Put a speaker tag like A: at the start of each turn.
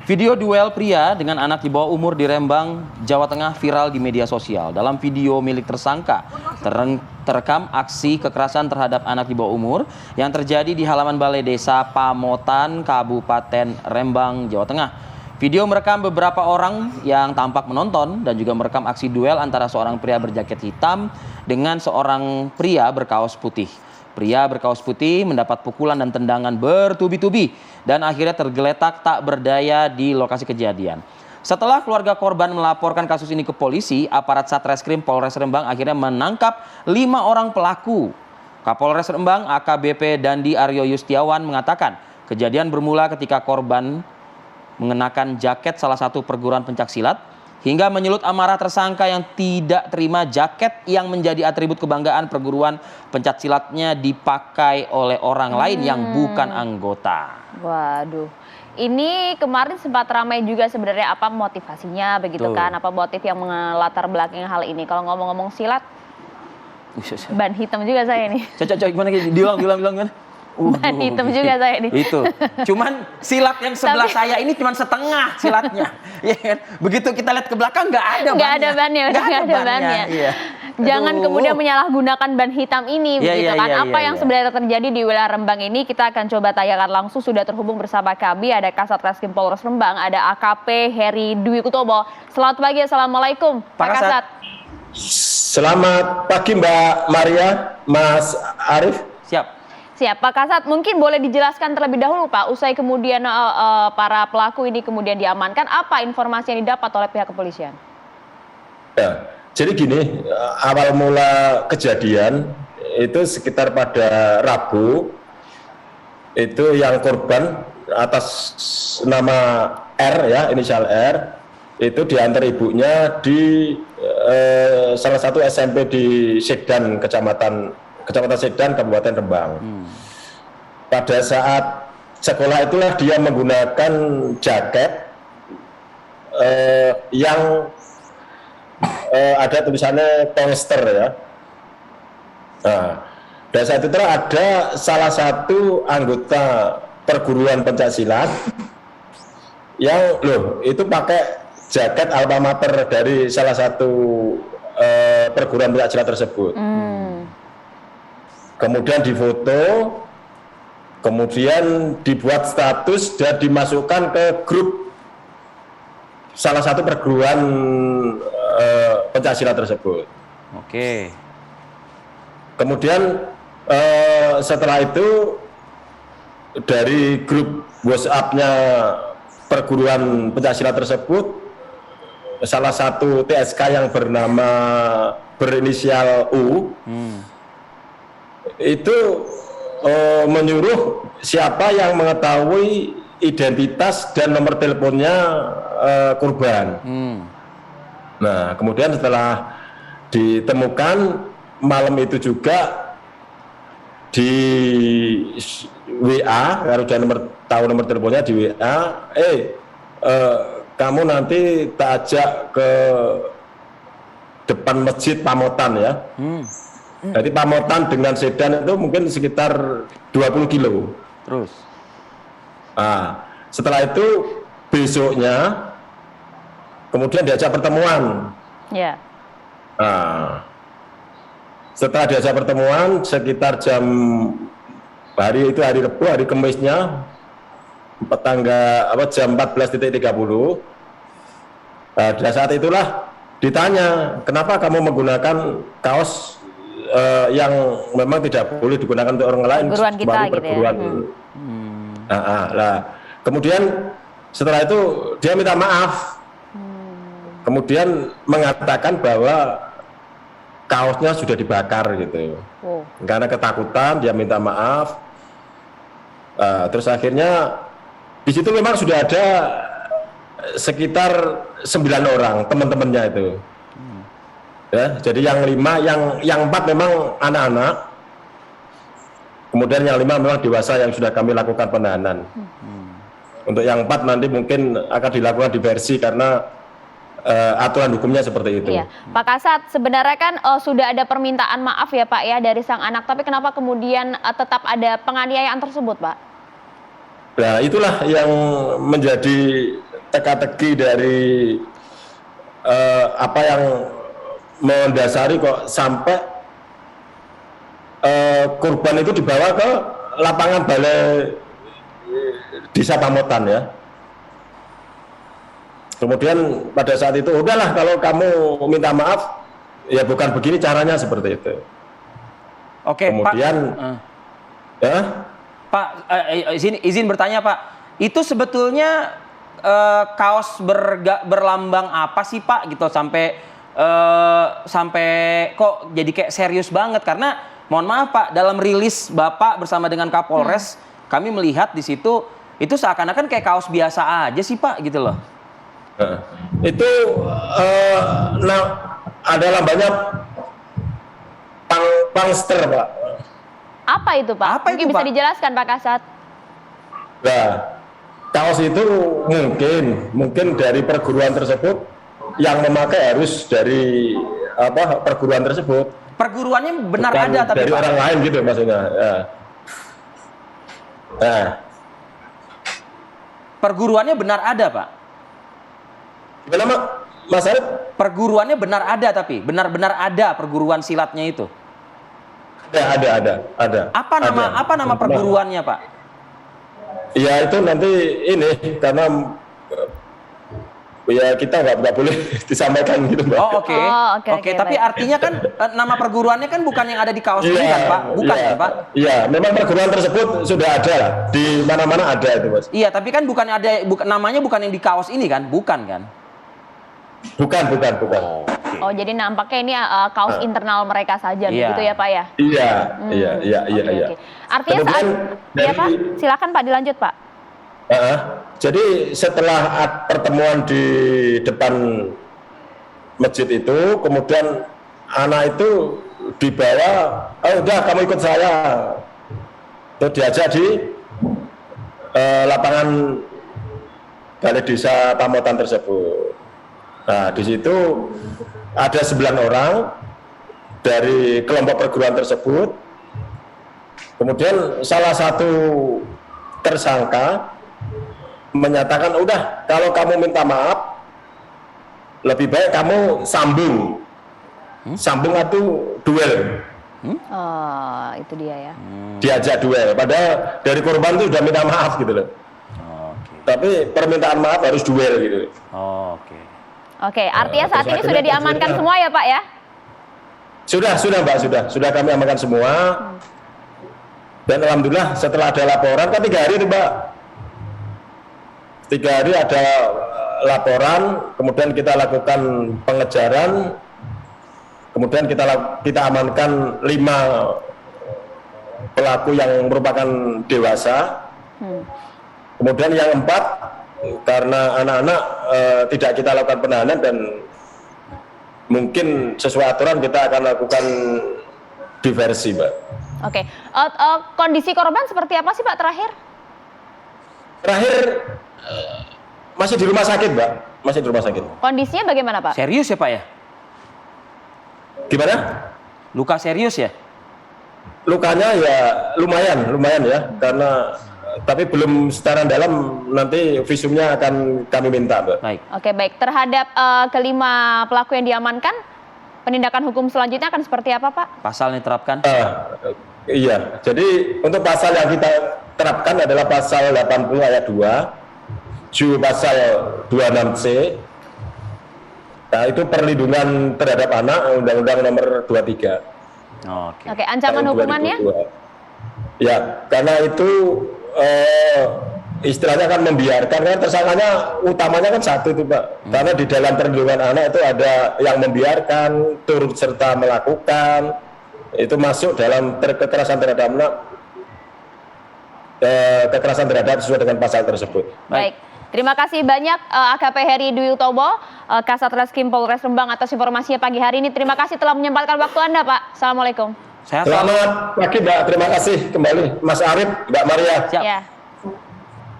A: Video duel pria dengan anak di bawah umur di Rembang, Jawa Tengah viral di media sosial. Dalam video milik tersangka, terekam aksi kekerasan terhadap anak di bawah umur yang terjadi di halaman Balai Desa Pamotan, Kabupaten Rembang, Jawa Tengah. Video merekam beberapa orang yang tampak menonton dan juga merekam aksi duel antara seorang pria berjaket hitam dengan seorang pria berkaos putih. Pria berkaos putih mendapat pukulan dan tendangan bertubi-tubi dan akhirnya tergeletak tak berdaya di lokasi kejadian. Setelah keluarga korban melaporkan kasus ini ke polisi, aparat Satreskrim Polres Rembang akhirnya menangkap 5 orang pelaku. Kapolres Rembang AKBP Dandi Aryo Yustiawan mengatakan kejadian bermula ketika korban mengenakan jaket salah satu perguruan pencaksilat hingga menyulut amarah tersangka yang tidak terima jaket yang menjadi atribut kebanggaan perguruan pencaksilatnya dipakai oleh orang lain yang bukan anggota.
B: Waduh, ini kemarin sempat ramai juga sebenarnya apa motivasinya begitu kan, apa motif yang melatar belakang hal ini. Kalau ngomong-ngomong silat, ban hitam juga saya ini.
A: Cocok gimana? Bilang gimana?
B: Ban hitam juga saya ini.
A: Itu. Cuman silat yang sebelah saya ini cuma setengah silatnya. Ya kan? Begitu kita lihat ke belakang nggak ada bannya.
B: Nggak ada bannya.
A: Iya.
B: Jangan kemudian menyalahgunakan ban hitam ini begitu kan. Apa yang sebenarnya terjadi di wilayah Rembang ini kita akan coba tanyakan langsung. Sudah terhubung bersama kami ada Kasat Reskrim Polres Rembang, ada AKP Heri Dwi Kutobo. Selamat pagi, assalamualaikum Pak Kasat.
C: Selamat pagi Mbak Maria, Mas Arief.
B: Siap, Pak Kasat, mungkin boleh dijelaskan terlebih dahulu Pak, usai kemudian para pelaku ini kemudian diamankan, apa informasi yang didapat oleh pihak kepolisian?
C: Ya, jadi gini, awal mula kejadian itu sekitar pada Rabu, itu yang korban atas nama R ya, inisial R, itu diantar ibunya di salah satu SMP di Sedan, Kecamatan Sedan, Kabupaten Rembang. Pada saat sekolah itulah dia menggunakan jaket yang ada tulisannya polyester ya. Nah, pada saat itu ada salah satu anggota perguruan pencaksilat yang itu pakai jaket alma mater dari salah satu perguruan pencaksilat tersebut. Kemudian difoto, kemudian dibuat status dan dimasukkan ke grup salah satu perguruan pencaksilat tersebut.
A: Oke.
C: Kemudian setelah itu dari grup WhatsApp-nya perguruan pencaksilat tersebut, salah satu TSK yang berinisial U itu menyuruh siapa yang mengetahui identitas dan nomor teleponnya korban. Nah, kemudian setelah ditemukan malam itu juga di WA, kalau sudah tahu nomor teleponnya di WA, kamu nanti tak ajak ke depan masjid Pamotan ya. Jadi Pamotan dengan Sedan itu mungkin sekitar 20 kilo.
A: Terus?
C: Nah, setelah itu besoknya kemudian diajak pertemuan.
B: Ya.
C: Nah, setelah diajak pertemuan sekitar jam hari Rabu, hari Kamisnya jam 14.30. Nah, pada saat itulah ditanya, kenapa kamu menggunakan kaos yang memang tidak boleh digunakan untuk orang lain,
B: perguruan kita
C: perguruan.
B: Gitu ya.
C: Nah, kemudian setelah itu dia minta maaf, kemudian mengatakan bahwa kaosnya sudah dibakar gitu. Karena ketakutan dia minta maaf. Terus akhirnya di situ memang sudah ada sekitar 9 orang teman-temannya itu. Ya, jadi yang 5, yang 4 memang anak-anak, kemudian yang 5 memang dewasa yang sudah kami lakukan penahanan. Untuk yang 4 nanti mungkin akan dilakukan diversi karena aturan hukumnya seperti itu.
B: Iya. Pak Kasat, sebenarnya kan sudah ada permintaan maaf ya Pak ya dari sang anak, tapi kenapa kemudian tetap ada penganiayaan tersebut Pak?
C: Nah, itulah yang menjadi teka-teki dari apa yang mendasari kok sampai korban itu dibawa ke lapangan balai Desa Pamotan ya. Kemudian pada saat itu udahlah kalau kamu minta maaf ya bukan begini caranya, seperti itu.
A: Oke,
C: kemudian
A: Pak, ya Pak, izin bertanya Pak, itu sebetulnya kaos berlambang apa sih Pak gitu sampai kok jadi kayak serius banget? Karena mohon maaf Pak, dalam rilis Bapak bersama dengan Kapolres kami melihat di situ itu seakan-akan kayak kaos biasa aja sih Pak gitu loh.
C: Itu ada lambangnya Pangster Pak.
B: Apa itu Pak?
A: Apa
B: Mungkin
A: itu,
B: bisa
A: Pak?
B: dijelaskan Pak Kasat.
C: Nah, kaos itu mungkin dari perguruan tersebut yang memakai harus dari perguruan tersebut.
A: Perguruannya benar
C: bukan
A: ada tapi
C: dari
A: Pak,
C: orang lain gitu maksudnya. Ya. Nah,
A: perguruannya benar ada Pak.
C: gimana Mas Arif?
A: Perguruannya benar ada tapi benar-benar ada perguruan silatnya itu.
C: Ada.
A: Apa nama perguruannya Pak?
C: Ya itu nanti ini karena ya kita nggak boleh disampaikan gitu Mbak.
A: Oh oke. Oke, tapi
B: baik.
A: artinya kan nama perguruannya kan bukan yang ada di kaos ini kan Pak? Bukan ya Pak?
C: Iya, memang perguruan tersebut sudah ada lah, di mana-mana ada itu Mas.
A: Iya, tapi kan namanya bukan yang di kaos ini kan? Bukan kan?
C: Bukan.
B: Oh, jadi nampaknya ini kaos internal mereka saja begitu ya Pak ya?
C: Iya.
B: Oke. Artinya saat ya Pak, silakan Pak dilanjut Pak.
C: Jadi setelah pertemuan di depan masjid itu, kemudian anak itu dibawa, udah kamu ikut saya, terus diajak di lapangan balai desa Pamotan tersebut. Nah di situ ada 9 orang dari kelompok perguruan tersebut. Kemudian salah satu tersangka menyatakan, udah kalau kamu minta maaf lebih baik kamu sambung atau duel.
B: Oh, itu dia ya.
C: Diajak duel, padahal dari korban itu sudah minta maaf gitu loh. Tapi permintaan maaf harus duel gitu.
B: Oke, artinya saat ini sudah diamankan semua ya Pak ya?
C: Sudah Mbak, sudah kami amankan semua. Dan alhamdulillah setelah ada laporan, kan 3 hari itu Mbak. 3 hari ada laporan, kemudian kita lakukan pengejaran, kemudian kita amankan 5 pelaku yang merupakan dewasa. Kemudian yang 4 karena anak-anak tidak kita lakukan penahanan dan mungkin sesuai aturan kita akan lakukan diversi, Mbak.
B: Oke, kondisi korban seperti apa sih Pak terakhir?
C: Terakhir masih di rumah sakit, Mbak. Masih di rumah sakit.
B: Kondisinya bagaimana Pak?
A: Serius ya Pak ya?
C: Gimana?
A: Luka serius ya?
C: Lukanya ya lumayan ya, karena tapi belum secara dalam, nanti visumnya akan kami minta, Mbak.
A: Baik.
B: Oke, baik. Terhadap kelima pelaku yang diamankan, penindakan hukum selanjutnya akan seperti apa, Pak?
A: Pasal yang diterapkan?
C: Iya, jadi untuk pasal yang kita terapkan adalah pasal 80 ayat 2, pasal 26C. Nah, itu perlindungan terhadap anak, Undang-Undang nomor 23.
B: Oke, ancaman hukumannya?
C: Ya, karena itu istilahnya kan membiarkan, kan tersangkanya utamanya kan satu itu Pak, karena di dalam perlindungan anak itu ada yang membiarkan, turut serta melakukan, itu masuk dalam kekerasan terhadap anak, kekerasan terhadap sesuai dengan pasal tersebut.
B: Baik, terima kasih banyak AKP Heri Dwi Utomo, Kasat Reskrim Polres Rembang atas informasinya pagi hari ini. Terima kasih telah menyempatkan waktu Anda Pak. Assalamualaikum.
C: Selamat pagi Mbak, terima kasih kembali Mas Arif, Mbak Maria.
A: Siap.
B: Ya.